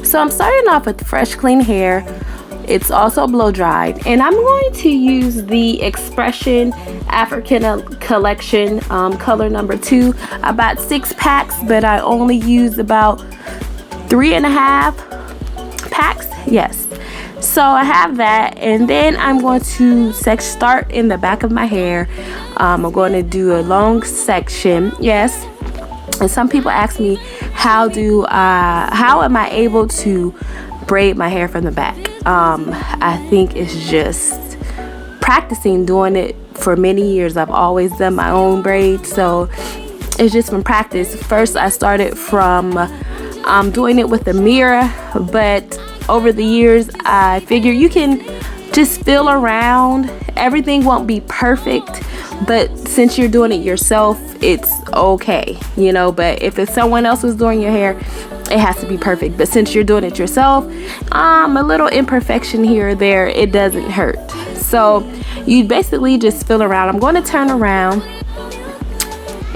So I'm starting off with fresh clean hair. It's also blow dried, and I'm going to use the Xpression African collection, color number 2. I bought 6 packs, but I only used about 3.5 packs. Yes, so I have that, and then I'm going to start in the back of my hair. I'm going to do a long section. Yes, and some people ask me how am I able to braid my hair from the back. I think it's just practicing, doing it for many years. I've always done my own braids, so it's just from practice. First I started from doing it with a mirror, but over the years I figured you can just feel around. Everything won't be perfect, but since you're doing it yourself, it's okay, you know. But if it's someone else who's doing your hair, it has to be perfect. But since you're doing it yourself, a little imperfection here or there, it doesn't hurt. So you basically just feel around. I'm going to turn around,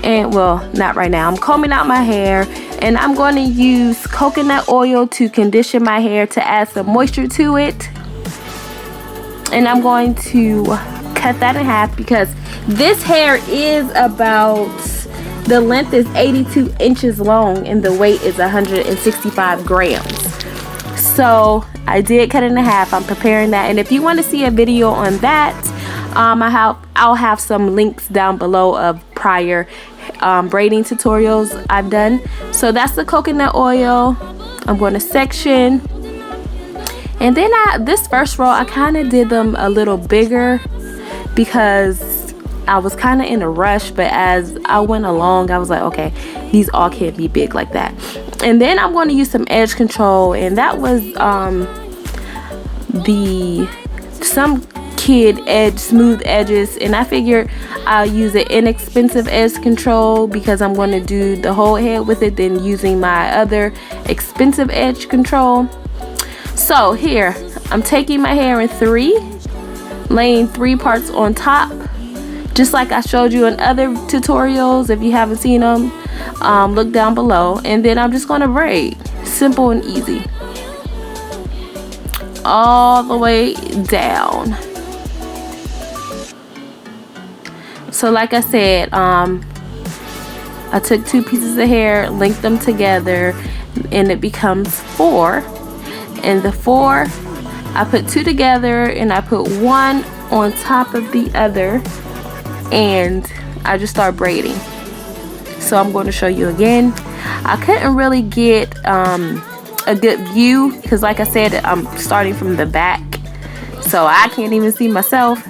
and well, not right now. I'm combing out my hair, and I'm going to use coconut oil to condition my hair to add some moisture to it. And I'm going to cut that in half because this hair is about, the length is 82 inches long and the weight is 165 grams. So I did cut it in half. I'm preparing that, and if you want to see a video on that, I'll have some links down below of prior braiding tutorials I've done. So that's the coconut oil. I'm going to section, and then this first row I kind of did them a little bigger because I was kind of in a rush, but as I went along I was like, okay, these all can't be big like that. And then I'm going to use some edge control, and that was some kid edge smooth edges, and I figured I'll use an inexpensive edge control because I'm going to do the whole head with it, then using my other expensive edge control. So here I'm taking my hair in 3, laying 3 parts on top, just like I showed you in other tutorials. If you haven't seen them, look down below. And then I'm just going to braid, simple and easy, all the way down. So like I said, I took 2 pieces of hair, linked them together, and it becomes 4. And the 4, I put 2 together and I put 1 on top of the other, and I just start braiding. So I'm going to show you again. I couldn't really get a good view because like I said, I'm starting from the back, so I can't even see myself,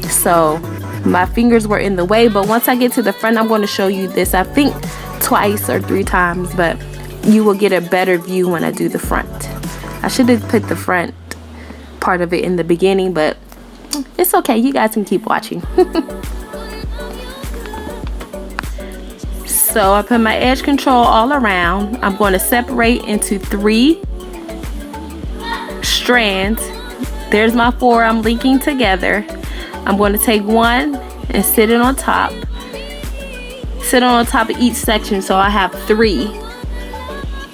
so my fingers were in the way. But once I get to the front, I'm going to show you this, I think twice or 3 times, but you will get a better view when I do the front. I should have put the front part of it in the beginning, but it's okay, you guys can keep watching. So I put my edge control all around. I'm going to separate into 3 strands. There's my 4 I'm linking together. I'm going to take 1 and sit it on top. Sit on top of each section, so I have 3.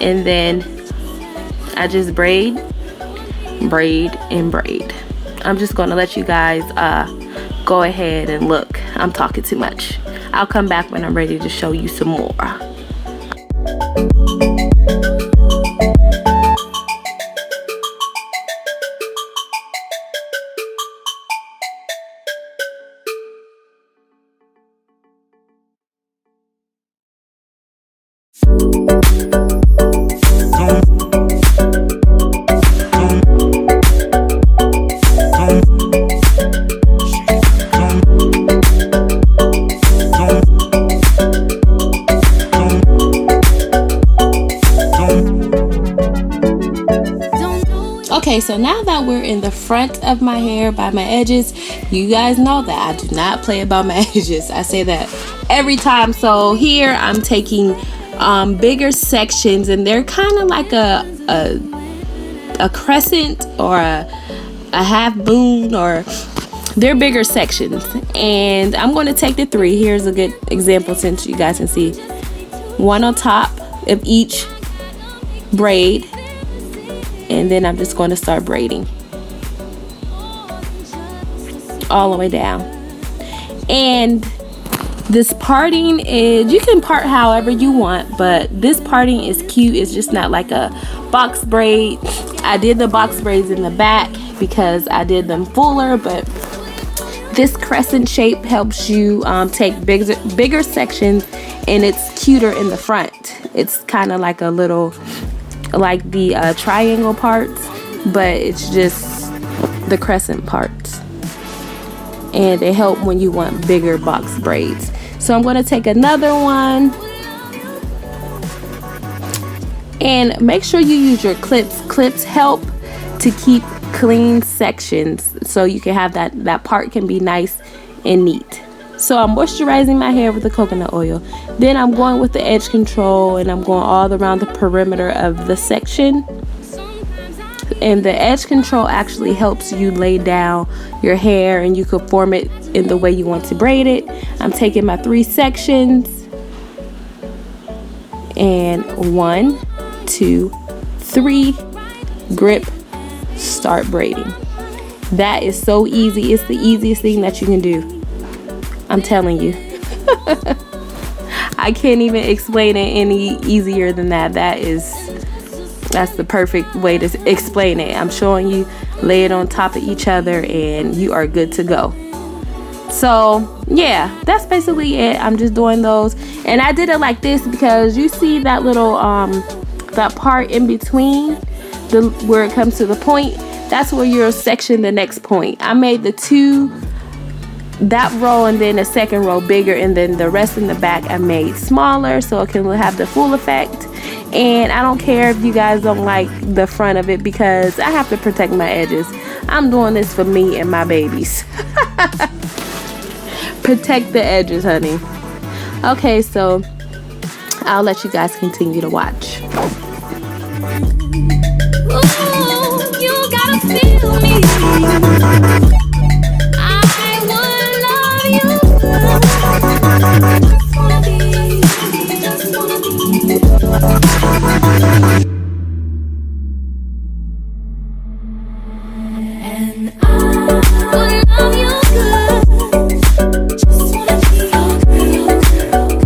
And then I just braid, braid, and braid. I'm just going to let you guys go ahead and look. I'm talking too much. I'll come back when I'm ready to show you some more. Okay, so now that we're in the front of my hair by my edges, you guys know that I do not play about my edges. I say that every time. So here I'm taking bigger sections, and they're kind of like a crescent or a half moon, or they're bigger sections. And I'm going to take the 3. Here's a good example since you guys can see. 1 on top of each braid, and then I'm just going to start braiding all the way down. And this parting is, you can part however you want, but this parting is cute. It's just not like a box braid. I did the box braids in the back because I did them fuller, but this crescent shape helps you take bigger sections, and it's cuter in the front. It's kind of like a little, like the triangle parts, but it's just the crescent parts. And they help when you want bigger box braids. So I'm going to take another one. And make sure you use your clips. Clips help to keep clean sections, so you can have that part can be nice and neat. So I'm moisturizing my hair with the coconut oil. Then I'm going with the edge control, and I'm going all around the perimeter of the section. And the edge control actually helps you lay down your hair, and you can form it in the way you want to braid it. I'm taking my 3 sections, and 1, 2, 3, grip, start braiding. That is so easy. It's the easiest thing that you can do. I'm telling you. I can't even explain it any easier than that. That's the perfect way to explain it. I'm showing you, lay it on top of each other, and you are good to go. So yeah, that's basically it. I'm just doing those, and I did it like this because you see that little that part in between, where it comes to the point, that's where you'll section the next point. I made that row and then the second row bigger, and then the rest in the back I made smaller so it can have the full effect. And I don't care if you guys don't like the front of it, because I have to protect my edges. I'm doing this for me and my babies. Protect the edges, honey. Okay, so I'll let you guys continue to watch. Ooh, you gotta feel me. I wanna love you. Just wanna be. And I will love you good. Just wanna be your girl.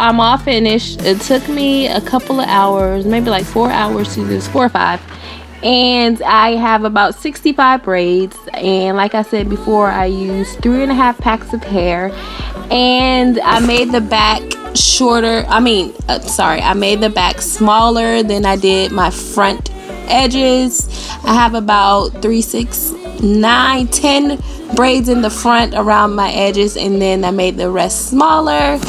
I'm all finished. It took me a couple of hours, maybe like 4 hours to do this, 4 or 5, And I have about 65 braids, and like I said before, I used 3.5 packs of hair, and I made the back shorter. I made the back smaller than I did my front edges. I have about 3, 6, 9, 10 braids in the front around my edges, and then I made the rest smaller.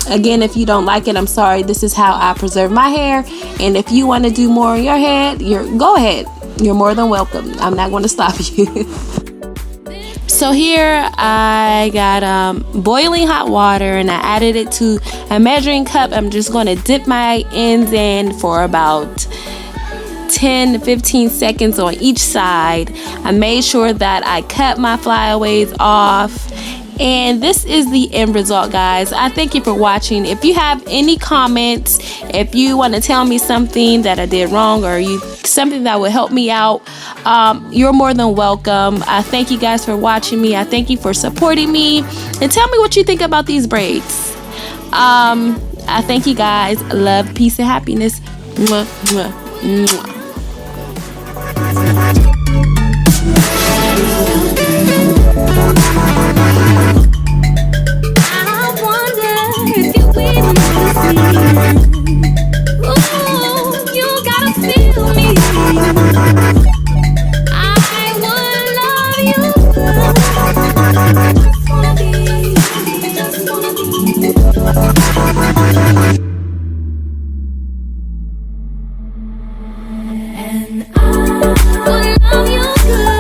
Again, if you don't like it, I'm sorry. This is how I preserve my hair, and if you want to do more on your head, go ahead. You're more than welcome. I'm not going to stop you. So here I got boiling hot water, and I added it to a measuring cup. I'm just going to dip my ends in for about 10 to 15 seconds on each side. I made sure that I cut my flyaways off, and this is the end result, guys. I thank you for watching. If you have any comments, if you want to tell me something that I did wrong, or something that will help me out, you're more than welcome. I thank you guys for watching me. I thank you for supporting me, and tell me what you think about these braids. I thank you guys. Love, peace, and happiness. Mwah, mwah, mwah.